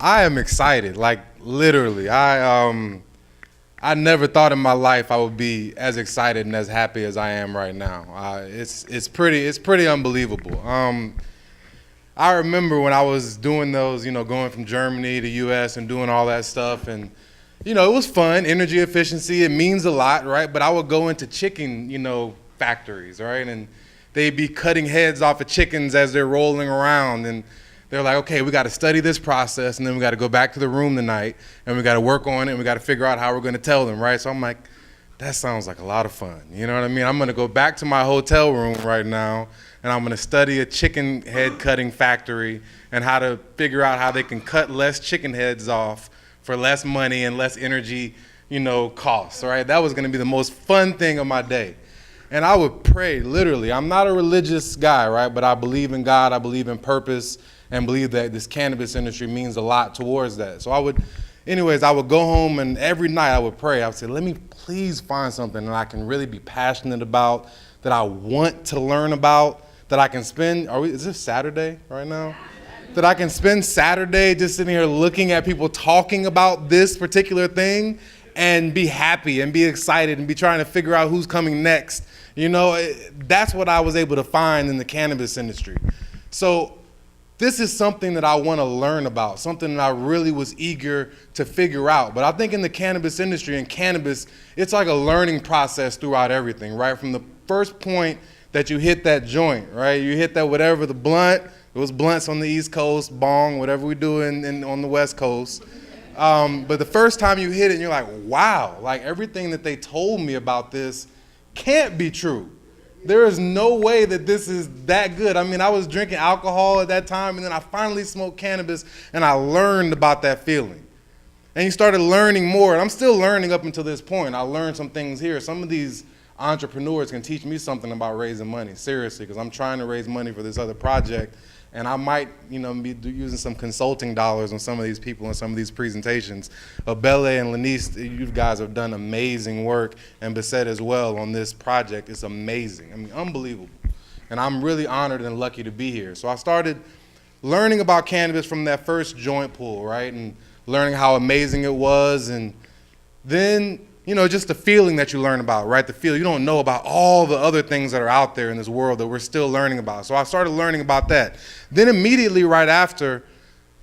I am excited, like literally. I never thought in my life I would be as excited and as happy as I am right now. It's pretty unbelievable. I remember when I was doing those, going from Germany to U.S. and doing all that stuff, and it was fun. Energy efficiency, it means a lot, right? But I would go into chicken, factories, right? And they'd be cutting heads off of chickens as they're rolling around, and they're like, okay, we got to study this process, and then we got to go back to the room tonight, and we got to work on it, and we got to figure out how we're going to tell them, right? So I'm like, that sounds like a lot of fun. You know what I mean? I'm going to go back to my hotel room right now, and I'm going to study a chicken head cutting factory and how to figure out how they can cut less chicken heads off for less money and less energy, costs, right? That was going to be the most fun thing of my day. And I would pray, literally. I'm not a religious guy, right? But I believe in God, I believe in purpose, and believe that this cannabis industry means a lot towards that. So I would go home, and every night I would pray. I would say, let me please find something that I can really be passionate about, that I want to learn about, that I can spend, is this Saturday right now? That I can spend Saturday just sitting here looking at people talking about this particular thing and be happy and be excited and be trying to figure out who's coming next. That's what I was able to find in the cannabis industry. So this is something that I want to learn about, something that I really was eager to figure out. But I think in the cannabis industry and cannabis, it's like a learning process throughout everything, right? From the first point that you hit that joint, right? You hit that whatever, the blunt. It was blunts on the East Coast, bong, whatever we do on the West Coast. But the first time you hit it, you're like, wow, like everything that they told me about this can't be true. There is no way that this is that good. I mean, I was drinking alcohol at that time, and then I finally smoked cannabis, and I learned about that feeling. And you started learning more, and I'm still learning up until this point. I learned some things here. Some of these entrepreneurs can teach me something about raising money, seriously, because I'm trying to raise money for this other project, and I might, be using some consulting dollars on some of these people and some of these presentations. Belle and Lanice, you guys have done amazing work, and Bissette as well on this project. It's amazing. I mean, unbelievable. And I'm really honored and lucky to be here. So I started learning about cannabis from that first joint pull, right? And learning how amazing it was, and then just the feeling that you learn about, right? The feel. You don't know about all the other things that are out there in this world that we're still learning about. So I started learning about that. Then immediately right after,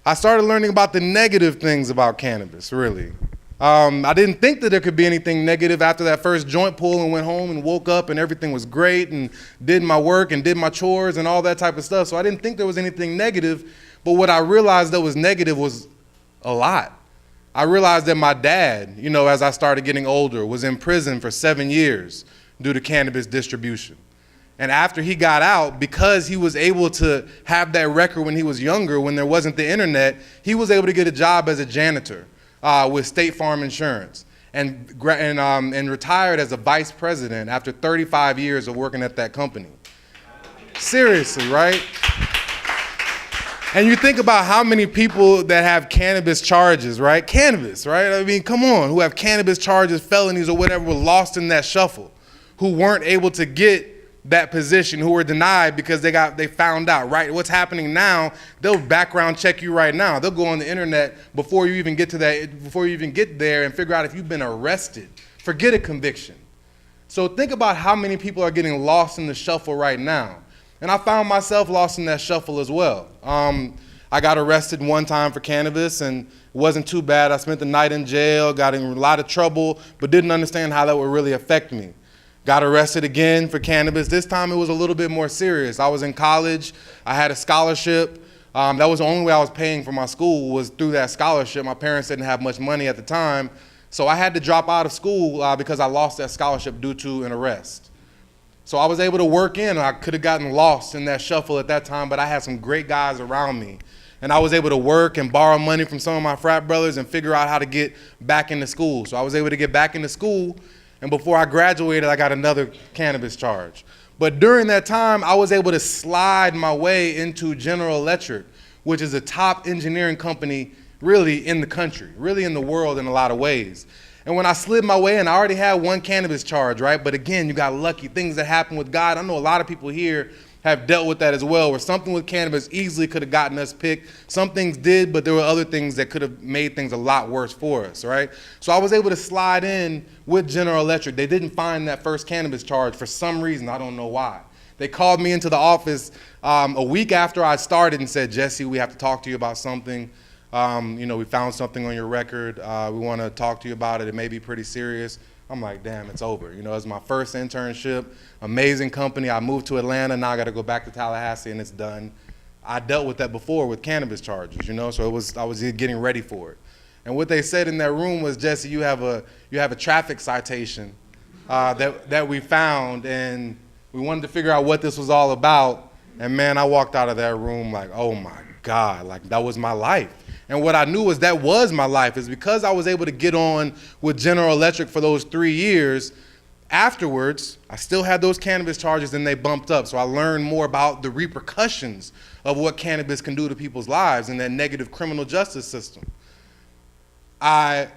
I started learning about the negative things about cannabis, really. I didn't think that there could be anything negative after that first joint pull, and went home and woke up and everything was great and did my work and did my chores and all that type of stuff. So I didn't think there was anything negative, but what I realized that was negative was a lot. I realized that my dad, as I started getting older, was in prison for 7 years due to cannabis distribution. And after he got out, because he was able to have that record when he was younger, when there wasn't the internet, he was able to get a job as a janitor with State Farm Insurance, and retired as a vice president after 35 years of working at that company. Seriously, right? And you think about how many people that have cannabis charges, right? Cannabis, right? I mean, come on, who have cannabis charges, felonies or whatever, were lost in that shuffle, who weren't able to get that position, who were denied because they found out, right? What's happening now, they'll background check you right now. They'll go on the internet before you even get there and figure out if you've been arrested. Forget a conviction. So think about how many people are getting lost in the shuffle right now. And I found myself lost in that shuffle as well. I got arrested one time for cannabis, and it wasn't too bad. I spent the night in jail, got in a lot of trouble, but didn't understand how that would really affect me. Got arrested again for cannabis. This time it was a little bit more serious. I was in college. I had a scholarship. That was the only way I was paying for my school, was through that scholarship. My parents didn't have much money at the time, so I had to drop out of school because I lost that scholarship due to an arrest. So I was able to work in. I could have gotten lost in that shuffle at that time, but I had some great guys around me. And I was able to work and borrow money from some of my frat brothers and figure out how to get back into school. So I was able to get back into school, and before I graduated, I got another cannabis charge. But during that time, I was able to slide my way into General Electric, which is a top engineering company really in the country, really in the world in a lot of ways. And when I slid my way in, I already had one cannabis charge, right? But again, you got lucky, things that happen with God. I know a lot of people here have dealt with that as well, where something with cannabis easily could have gotten us picked. Some things did, but there were other things that could have made things a lot worse for us, right? So I was able to slide in with General Electric. They didn't find that first cannabis charge for some reason. I don't know why. They called me into the office a week after I started and said, Jesse, we have to talk to you about something. We found something on your record. We want to talk to you about it. It may be pretty serious. I'm like, damn, it's over. It's my first internship, amazing company. I moved to Atlanta, now I got to go back to Tallahassee, and it's done. I dealt with that before with cannabis charges, so I was getting ready for it. And what they said in that room was, Jesse, you have a traffic citation that we found, and we wanted to figure out what this was all about. And man, I walked out of that room like, oh my God, like that was my life. And what I knew was that was my life, is because I was able to get on with General Electric for those 3 years. Afterwards, I still had those cannabis charges and they bumped up. So I learned more about the repercussions of what cannabis can do to people's lives and that negative criminal justice system. I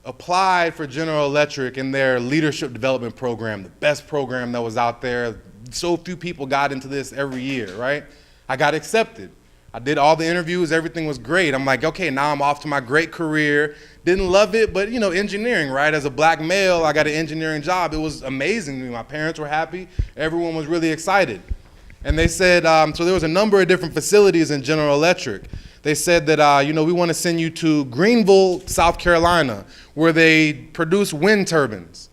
applied for General Electric in their leadership development program, the best program that was out there. So few people got into this every year, right? I got accepted. I did all the interviews, everything was great. I'm like, okay, now I'm off to my great career. Didn't love it, but engineering, right? As a black male, I got an engineering job. It was amazing to me. My parents were happy. Everyone was really excited. And they said, so there was a number of different facilities in General Electric. They said that, we want to send you to Greenville, South Carolina, where they produce wind turbines.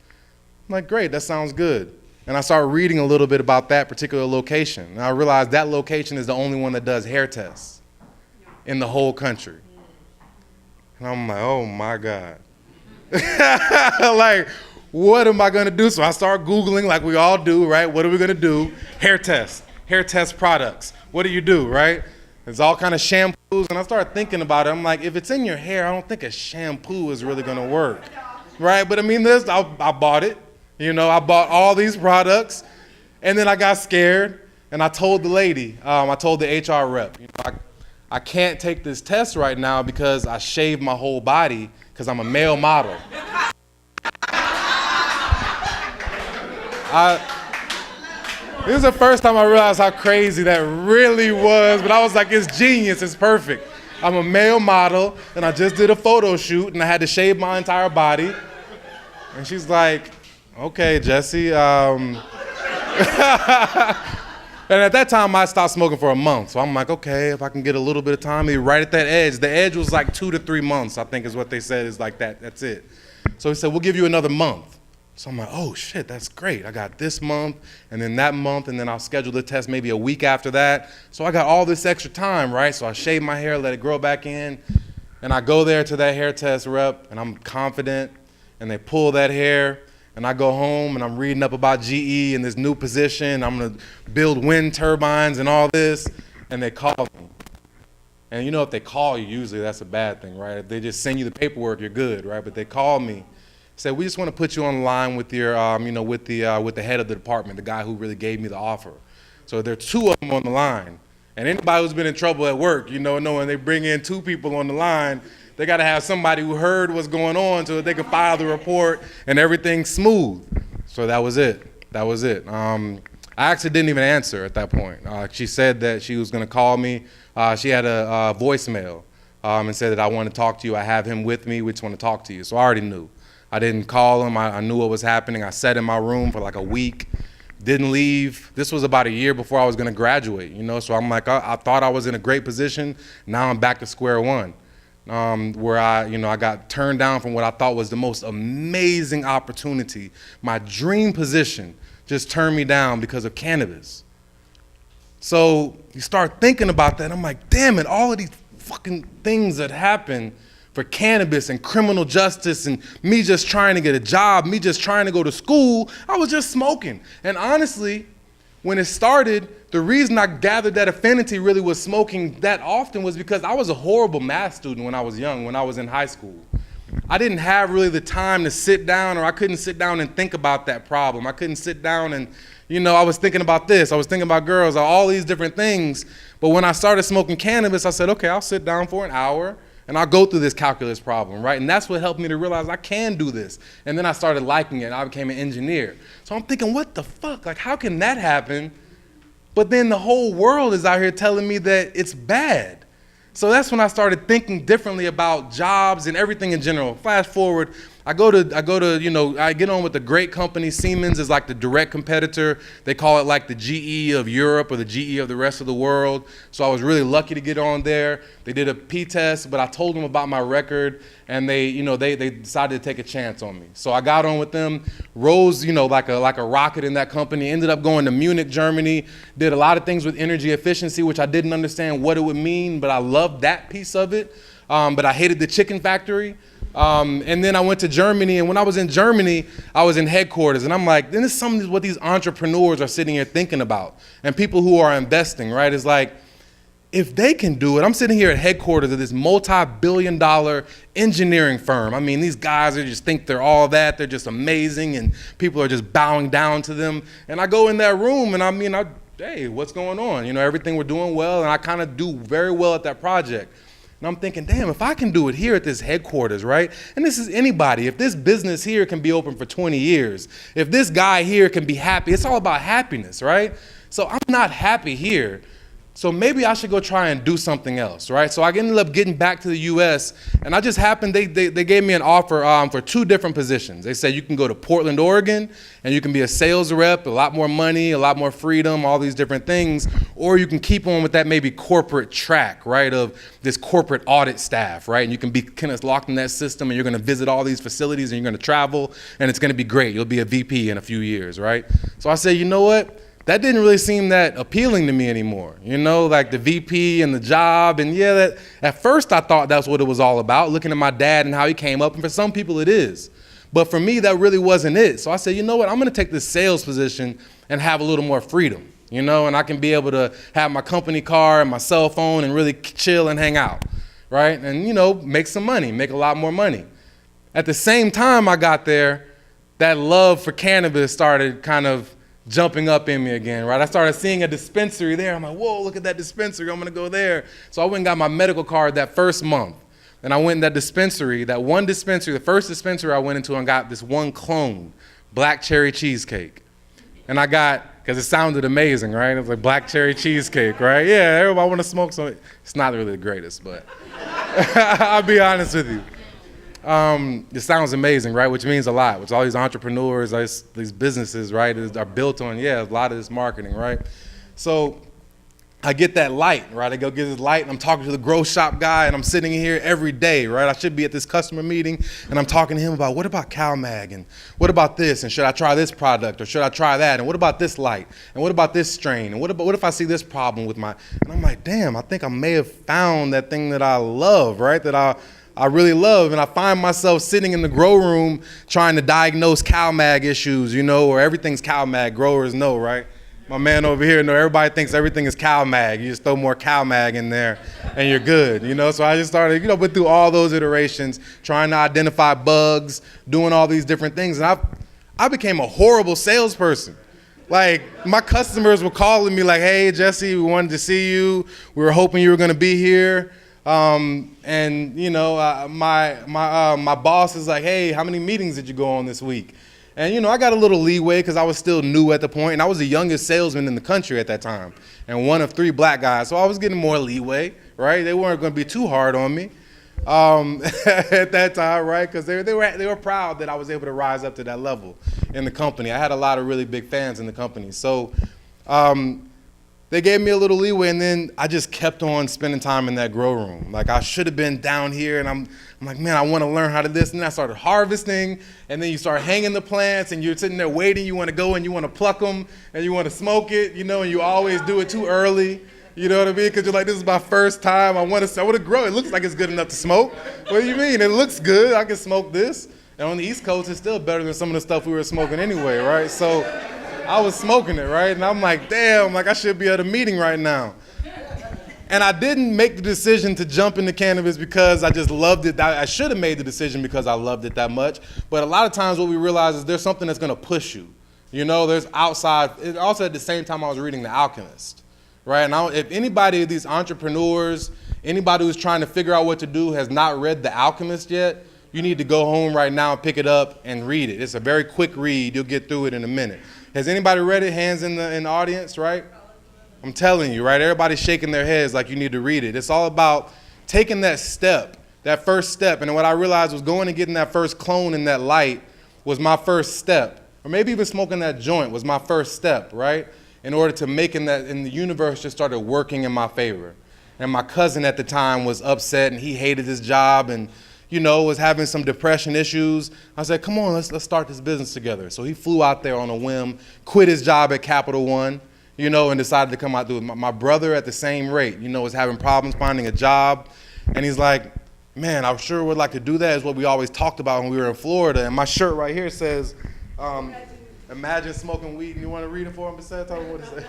I'm like, great, that sounds good. And I started reading a little bit about that particular location. And I realized that location is the only one that does hair tests in the whole country. And I'm like, oh my God. Like, what am I gonna do? So I start Googling like we all do, right? What are we gonna do? Hair test products. What do you do, right? There's all kind of shampoos. And I started thinking about it. I'm like, if it's in your hair, I don't think a shampoo is really gonna work, right? But I mean, I bought it. I bought all these products, and then I got scared, and I told the lady, I told the HR rep, I can't take this test right now because I shaved my whole body because I'm a male model. This is the first time I realized how crazy that really was, but I was like, it's genius, it's perfect. I'm a male model, and I just did a photo shoot, and I had to shave my entire body. And she's like, okay, Jesse. And at that time, I stopped smoking for a month. So I'm like, okay, if I can get a little bit of time, maybe right at that edge. The edge was like 2 to 3 months, I think is what they said is like that. That's it. So he said, we'll give you another month. So I'm like, oh shit, that's great. I got this month, and then that month, and then I'll schedule the test maybe a week after that. So I got all this extra time, right? So I shave my hair, let it grow back in, and I go there to that hair test rep, and I'm confident, and they pull that hair. And I go home and I'm reading up about GE and this new position. I'm gonna build wind turbines and all this. And they call me. And if they call you, usually that's a bad thing, right? If they just send you the paperwork, you're good, right? But they call me, said, we just want to put you on the line with your, with the head of the department, the guy who really gave me the offer. So there are 2 of them on the line. And anybody who's been in trouble at work, knowing they bring in 2 people on the line, they got to have somebody who heard what's going on so that they could file the report and everything's smooth. So that was it. I actually didn't even answer at that point. She said that she was going to call me. She had a voicemail and said that I want to talk to you. I have him with me. We just want to talk to you. So I already knew. I didn't call him. I knew what was happening. I sat in my room for like a week. Didn't leave. This was about a year before I was going to graduate. So I'm like, I thought I was in a great position. Now I'm back to square one. Where I got turned down from what I thought was the most amazing opportunity. My dream position just turned me down because of cannabis. So you start thinking about that. I'm like, damn it, all of these fucking things that happen for cannabis and criminal justice and me just trying to get a job, me just trying to go to school, I was just smoking. And honestly, when it started, the reason I gathered that affinity really with smoking that often was because I was a horrible math student when I was young, when I was in high school. I didn't have really the time to sit down, or I couldn't sit down and think about that problem. I couldn't sit down and, I was thinking about this, I was thinking about girls, all these different things. But when I started smoking cannabis, I said, okay, I'll sit down for an hour and I'll go through this calculus problem, right? And that's what helped me to realize I can do this. And then I started liking it, and I became an engineer. So I'm thinking, what the fuck? Like, how can that happen? But then the whole world is out here telling me that it's bad. So that's when I started thinking differently about jobs and everything in general. Flash forward, I get on with the great company. Siemens is like the direct competitor. They call it like the GE of Europe or the GE of the rest of the world. So I was really lucky to get on there. They did a P-test, but I told them about my record, and they decided to take a chance on me. So I got on with them, rose, like a rocket in that company, ended up going to Munich, Germany, did a lot of things with energy efficiency, which I didn't understand what it would mean, but I loved that piece of it. But I hated the chicken factory. And then I went to Germany, and when I was in Germany, I was in headquarters, and I'm like, this is what these entrepreneurs are sitting here thinking about, and people who are investing, right? It's like, if they can do it, I'm sitting here at headquarters of this multi-billion-dollar engineering firm. I mean, these guys just think they're all that, they're just amazing, and people are just bowing down to them. And I go in that room, and hey, what's going on? Everything we're doing well, and I kind of do very well at that project. And I'm thinking, damn, if I can do it here at this headquarters, right? And this is anybody. If this business here can be open for 20 years, if this guy here can be happy, it's all about happiness, right? So I'm not happy here. So maybe I should go try and do something else, right? So I ended up getting back to the U.S., and I just happened, they gave me an offer for 2 different positions. They said you can go to Portland, Oregon, and you can be a sales rep, a lot more money, a lot more freedom, all these different things, or you can keep on with that maybe corporate track, right, of this corporate audit staff, right? And you can be kind of locked in that system, and you're going to visit all these facilities, and you're going to travel, and it's going to be great. You'll be a VP in a few years, right? So I said, you know what? That didn't really seem that appealing to me anymore, like the VP and the job. And yeah, that at first I thought that's what it was all about, looking at my dad and how he came up. And for some people it is. But for me, that really wasn't it. So I said, you know what, I'm going to take this sales position and have a little more freedom, and I can be able to have my company car and my cell phone and really chill and hang out, right? And, make some money, make a lot more money. At the same time I got there, that love for cannabis started kind of jumping up in me again, right? I started seeing a dispensary there. I'm like, whoa, look at that dispensary. I'm going to go there. So I went and got my medical card that first month. And I went in that dispensary, the first dispensary I went into, and got this one clone, black cherry cheesecake. And I got, because it sounded amazing, right? It was like black cherry cheesecake, right? Yeah, everybody want to smoke some. It's not really the greatest, but I'll be honest with you. It sounds amazing, right? Which means a lot, which all these entrepreneurs, these businesses, right, are built on, a lot of this marketing, right? So I get that light, right? I go get this light, and I'm talking to the grow shop guy, and I'm sitting here every day, right? I should be at this customer meeting, and I'm talking to him about, what about CalMag, and what about this, and should I try this product, or should I try that, and what about this light, and what about this strain, and what if I see this problem with and I'm like, damn, I think I may have found that thing that I love, right, that I really love. And I find myself sitting in the grow room trying to diagnose CalMag issues, or everything's CalMag, growers know, right? My man over here, everybody thinks everything is CalMag. You just throw more CalMag in there and you're good, So I just started, went through all those iterations, trying to identify bugs, doing all these different things. And I became a horrible salesperson. Like, my customers were calling me like, hey, Jesse, we wanted to see you. We were hoping you were going to be here. My boss is like, hey, how many meetings did you go on this week? And, I got a little leeway because I was still new at the point, and I was the youngest salesman in the country at that time, and one of 3 black guys. So I was getting more leeway, right? They weren't going to be too hard on me at that time, right? Because they were proud that I was able to rise up to that level in the company. I had a lot of really big fans in the company. So they gave me a little leeway, and then I just kept on spending time in that grow room. Like, I should have been down here, and I'm like, man, I want to learn how to this. And then I started harvesting, and then you start hanging the plants, and you're sitting there waiting. You want to go, and you want to pluck them, and you want to smoke it, and you always do it too early. You know what I mean? Because you're like, this is my first time. I want to grow. It looks like it's good enough to smoke. What do you mean? It looks good. I can smoke this. And on the East Coast, it's still better than some of the stuff we were smoking anyway, right? So I was smoking it, right? And I'm like, damn, like I should be at a meeting right now. And I didn't make the decision to jump into cannabis because I just loved it. I should have made the decision because I loved it that much. But a lot of times what we realize is there's something that's going to push you. There's outside. Also, at the same time, I was reading The Alchemist, right? And if anybody of these entrepreneurs, anybody who's trying to figure out what to do has not read The Alchemist yet, you need to go home right now and pick it up and read it. It's a very quick read. You'll get through it in a minute. Has anybody read it? Hands in the audience, right? I'm telling you, right? Everybody's shaking their heads like you need to read it. It's all about taking that step, that first step. And what I realized was going and getting that first clone in that light was my first step. Or maybe even smoking that joint was my first step, right? In order to making that, and the universe just started working in my favor. And my cousin at the time was upset and he hated his job and, you know, was having some depression issues. I said, come on, let's start this business together. So he flew out there on a whim, quit his job at Capital One, you know, and decided to come out do it. My brother at the same rate, you know, was having problems finding a job. And he's like, man, I sure would like to do that. Is what we always talked about when we were in Florida. And my shirt right here says, imagine smoking weed. And you want to read it for him, Panacea? Tell him what it says.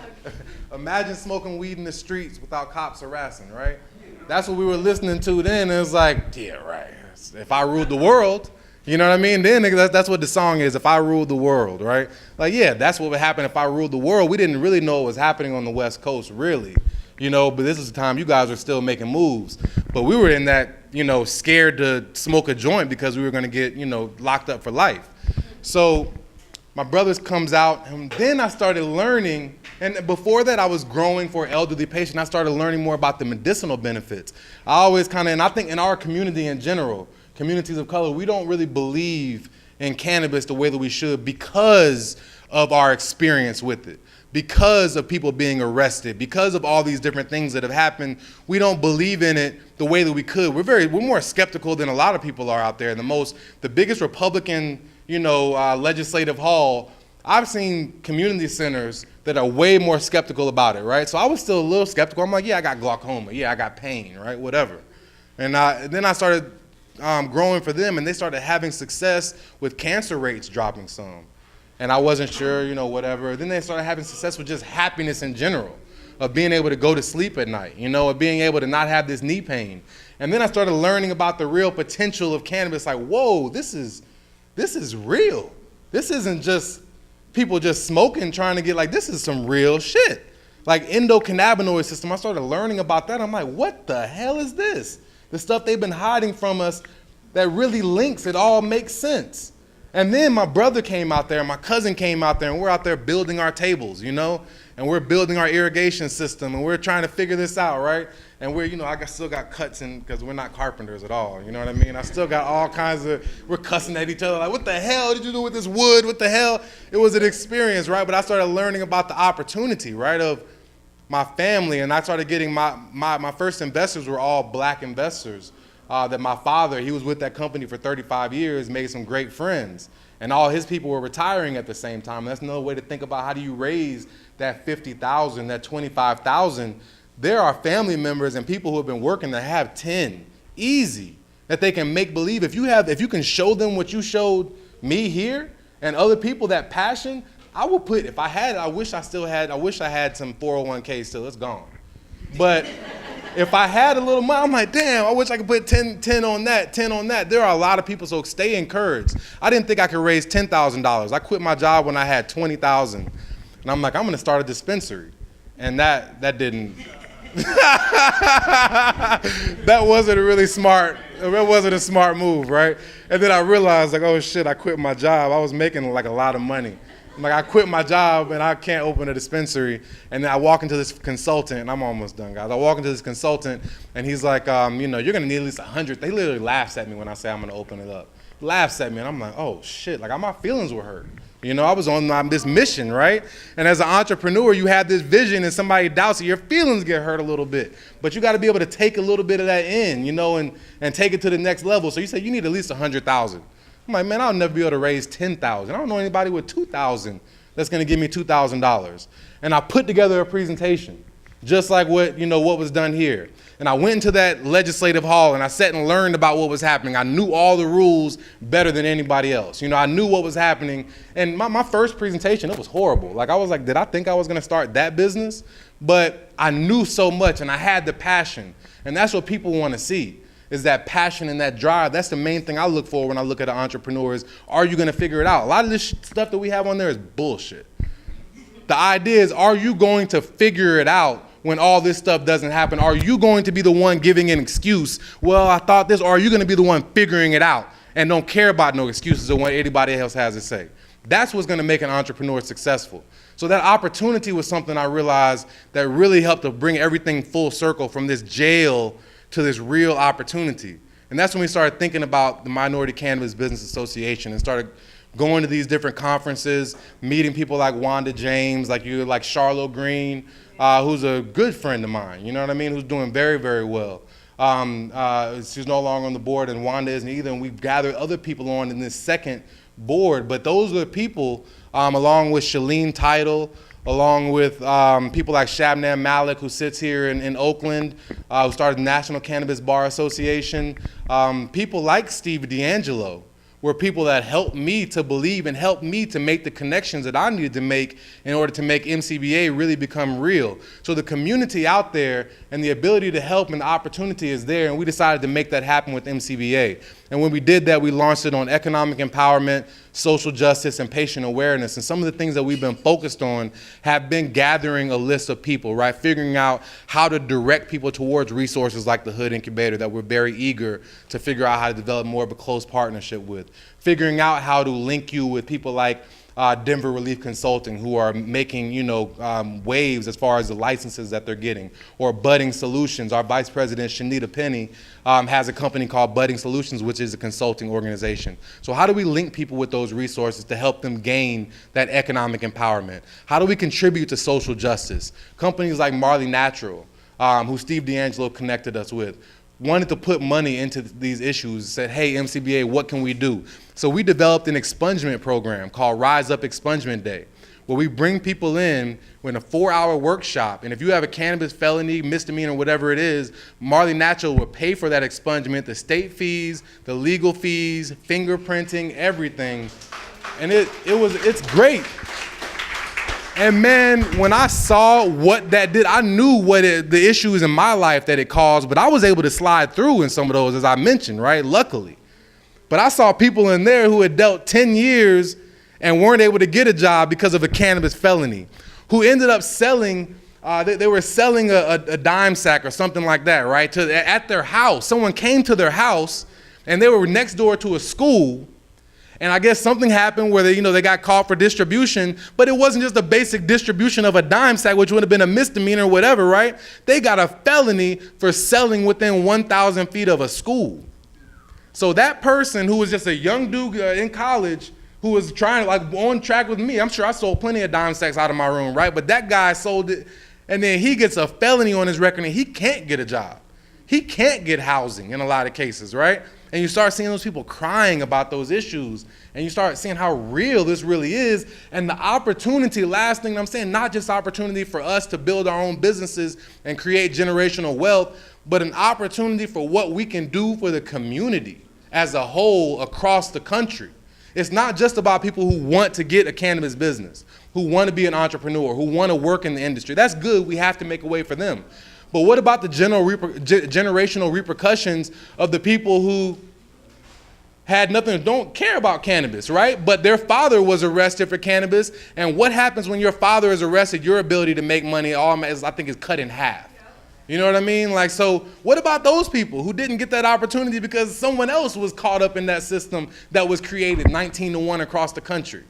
Imagine smoking weed in the streets without cops harassing, right? That's what we were listening to then. And it was like, yeah, right. If I ruled the world, you know what I mean? Then that's what the song is, if I ruled the world, right? Like, yeah, that's what would happen if I ruled the world. We didn't really know what was happening on the West Coast, really. You know, but this is the time you guys are still making moves. But we were in that, you know, scared to smoke a joint because we were going to get, you know, locked up for life. So my brother comes out, and then I started learning. And before that, I was growing for an elderly patient. I started learning more about the medicinal benefits. I always kind of, and I think in our community in general, communities of color, we don't really believe in cannabis the way that we should because of our experience with it, because of people being arrested, because of all these different things that have happened. We don't believe in it the way that we could. We're more skeptical than a lot of people are out there. The biggest Republican, you know, legislative hall, I've seen community centers that are way more skeptical about it, right? So I was still a little skeptical. I'm like, yeah, I got glaucoma. Yeah, I got pain, right? Whatever. And then I started growing for them, and they started having success with cancer rates dropping some. And I wasn't sure, you know, whatever. Then they started having success with just happiness in general, of being able to go to sleep at night, you know, of being able to not have this knee pain. And then I started learning about the real potential of cannabis. Like, whoa, this is real. This isn't just people just smoking, trying to get, like, this is some real shit. Like endocannabinoid system, I started learning about that. I'm like, what the hell is this? The stuff they've been hiding from us that really links, it all makes sense. And then my brother came out there, and my cousin came out there, and we're out there building our tables, you know? And we're building our irrigation system, and we're trying to figure this out, right? And we're, you know, I still got cuts in, because we're not carpenters at all, you know what I mean? I still got all kinds of, we're cussing at each other, like, what the hell did you do with this wood? What the hell? It was an experience, right? But I started learning about the opportunity, right, of my family, and I started getting my first investors were all black investors. That my father, he was with that company for 35 years, made some great friends. And all his people were retiring at the same time. And that's another way to think about how do you raise that 50,000, that 25,000. There are family members and people who have been working that have 10, easy, that they can make believe. If you can show them what you showed me here and other people, that passion, I would put, if I had it, I wish I had some 401k still, it's gone. But if I had a little money, I'm like, damn, I wish I could put 10 on that, 10 on that. There are a lot of people, so stay encouraged. I didn't think I could raise $10,000. I quit my job when I had $20,000. And I'm like, I'm gonna start a dispensary. And that didn't, that wasn't a smart move, right? And then I realized, like, oh shit, I quit my job. I was making like a lot of money. Like, I quit my job and I can't open a dispensary. And then I walk into this consultant, and I'm almost done, guys. I walk into this consultant, and he's like, you know, you're gonna need at least 100. They literally laughs at me when I say I'm gonna open it up. Laughs at me, and I'm like, oh shit, like my feelings were hurt. You know, I was on this mission, right? And as an entrepreneur, you have this vision, and somebody doubts it, your feelings get hurt a little bit. But you gotta be able to take a little bit of that in, you know, and take it to the next level. So you say you need at least 100,000. I'm like, man, I'll never be able to raise 10,000. I don't know anybody with 2,000 that's gonna give me $2,000. And I put together a presentation, just like what was done here. And I went into that legislative hall and I sat and learned about what was happening. I knew all the rules better than anybody else. You know, I knew what was happening. And my first presentation, it was horrible. Like, I was like, did I think I was gonna start that business? But I knew so much and I had the passion. And that's what people wanna see, is that passion and that drive. That's the main thing I look for when I look at an entrepreneur is, are you gonna figure it out? A lot of this stuff that we have on there is bullshit. The idea is, are you going to figure it out when all this stuff doesn't happen? Are you going to be the one giving an excuse? Well, I thought this, or are you gonna be the one figuring it out and don't care about no excuses or what anybody else has to say? That's what's gonna make an entrepreneur successful. So that opportunity was something I realized that really helped to bring everything full circle from this jail to this real opportunity. And that's when we started thinking about the Minority Cannabis Business Association and started going to these different conferences, meeting people like Wanda James, like Charlotte Green, who's a good friend of mine, you know what I mean, who's doing very, very well. She's no longer on the board, and Wanda isn't either, and we've gathered other people on in this second board, but those are the people, along with Shalene Title, along with people like Shabnam Malik, who sits here in Oakland, who started the National Cannabis Bar Association, people like Steve D'Angelo, were people that helped me to believe and helped me to make the connections that I needed to make in order to make MCBA really become real. So the community out there and the ability to help and the opportunity is there, and we decided to make that happen with MCBA. And when we did that, we launched it on economic empowerment, social justice, and patient awareness. And some of the things that we've been focused on have been gathering a list of people, right? Figuring out how to direct people towards resources like the Hood Incubator that we're very eager to figure out how to develop more of a close partnership with. Figuring out how to link you with people like Denver Relief Consulting, who are making, waves as far as the licenses that they're getting, or Budding Solutions. Our Vice President, Shanita Penny, has a company called Budding Solutions, which is a consulting organization. So how do we link people with those resources to help them gain that economic empowerment? How do we contribute to social justice? Companies like Marley Natural, who Steve D'Angelo connected us with, wanted to put money into these issues, said, hey, MCBA, what can we do? So we developed an expungement program called Rise Up Expungement Day, where we bring people in with a 4-hour workshop, and if you have a cannabis felony, misdemeanor, whatever it is, Marley Natural will pay for that expungement, the state fees, the legal fees, fingerprinting, everything, and it's great. And man, when I saw what that did, I knew the issues in my life that it caused, but I was able to slide through in some of those, as I mentioned, right, luckily. But I saw people in there who had dealt 10 years and weren't able to get a job because of a cannabis felony, who ended up selling, they were selling a dime sack or something like that, right, at their house. Someone came to their house, and they were next door to a school, and I guess something happened where they got caught for distribution, but it wasn't just a basic distribution of a dime sack, which would have been a misdemeanor or whatever, right? They got a felony for selling within 1,000 feet of a school. So that person who was just a young dude in college who was trying to, on track with me, I'm sure I sold plenty of dime sacks out of my room, right? But that guy sold it, and then he gets a felony on his record, and he can't get a job. He can't get housing in a lot of cases, right? And you start seeing those people crying about those issues, and you start seeing how real this really is, and the opportunity, last thing I'm saying, not just opportunity for us to build our own businesses and create generational wealth, but an opportunity for what we can do for the community as a whole across the country. It's not just about people who want to get a cannabis business, who want to be an entrepreneur, who want to work in the industry. That's good, we have to make a way for them. But what about the generational repercussions of the people who had nothing, don't care about cannabis, right? But their father was arrested for cannabis, and what happens when your father is arrested? Your ability to make money, I think, is cut in half. You know what I mean? So what about those people who didn't get that opportunity because someone else was caught up in that system that was created 19-1 across the country?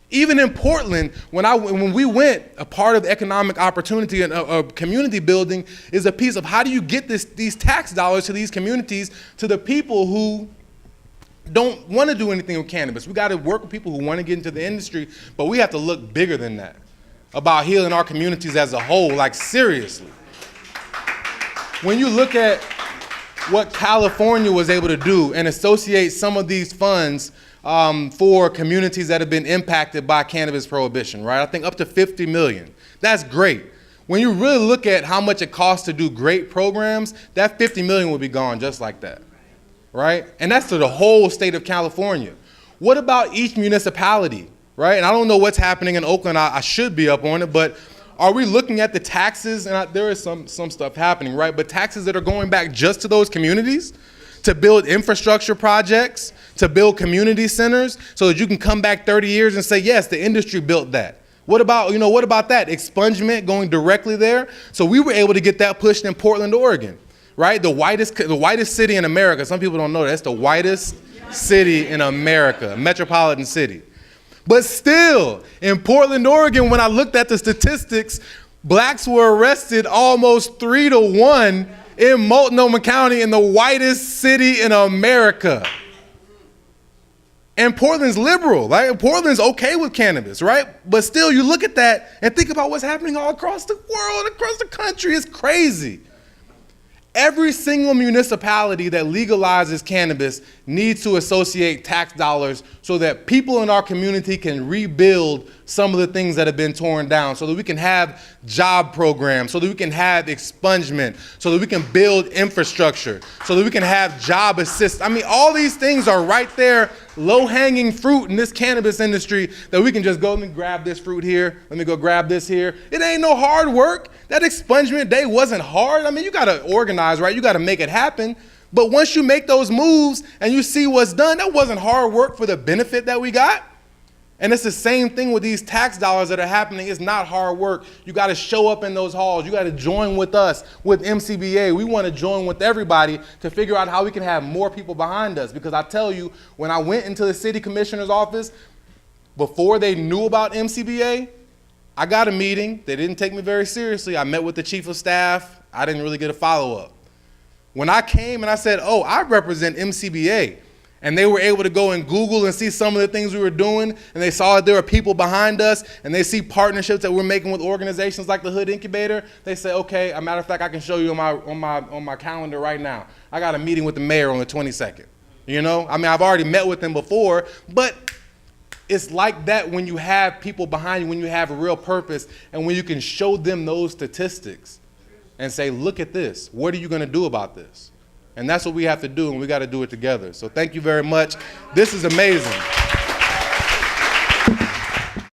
Even in Portland, when we went, a part of economic opportunity and community building is a piece of how do you get these tax dollars to these communities, to the people who don't want to do anything with cannabis. We got to work with people who want to get into the industry, but we have to look bigger than that, about healing our communities as a whole, seriously. When you look at what California was able to do and associate some of these funds for communities that have been impacted by cannabis prohibition, right? I think up to 50 million. That's great. When you really look at how much it costs to do great programs, that 50 million will be gone just like that, right? And that's to the whole state of California. What about each municipality, right? And I don't know what's happening in Oakland. I should be up on it, but are we looking at the taxes? And there is some stuff happening, right? But taxes that are going back just to those communities to build infrastructure projects, to build community centers, so that you can come back 30 years and say, yes, the industry built that. What about that? Expungement going directly there? So we were able to get that pushed in Portland, Oregon, right? The whitest city in America. Some people don't know that. It's the whitest city in America, metropolitan city. But still, in Portland, Oregon, when I looked at the statistics, blacks were arrested almost 3-1 in Multnomah County, in the whitest city in America. And Portland's liberal, right? Portland's okay with cannabis, right? But still, you look at that and think about what's happening all across the world, across the country. It's crazy. Every single municipality that legalizes cannabis needs to associate tax dollars so that people in our community can rebuild some of the things that have been torn down, so that we can have job programs, so that we can have expungement, so that we can build infrastructure, so that we can have job assist. I mean, all these things are right there, low-hanging fruit in this cannabis industry, that we can just go, let me grab this fruit here, let me go grab this here. It ain't no hard work. That expungement day wasn't hard. I mean, you gotta organize, right? You gotta make it happen. But once you make those moves and you see what's done, that wasn't hard work for the benefit that we got. And it's the same thing with these tax dollars that are happening. It's not hard work. You got to show up in those halls. You got to join with us, with MCBA. We want to join with everybody to figure out how we can have more people behind us. Because I tell you, when I went into the city commissioner's office, before they knew about MCBA, I got a meeting. They didn't take me very seriously. I met with the chief of staff. I didn't really get a follow-up. When I came and I said, oh, I represent MCBA, and they were able to go and Google and see some of the things we were doing, and they saw that there were people behind us, and they see partnerships that we're making with organizations like the Hood Incubator, they say, okay, a matter of fact, I can show you on my calendar right now. I got a meeting with the mayor on the 22nd. You know, I mean, I've already met with them before, but it's like that when you have people behind you, when you have a real purpose, and when you can show them those statistics and say, look at this, what are you gonna do about this? And that's what we have to do, and we got to do it together. So thank you very much. This is amazing.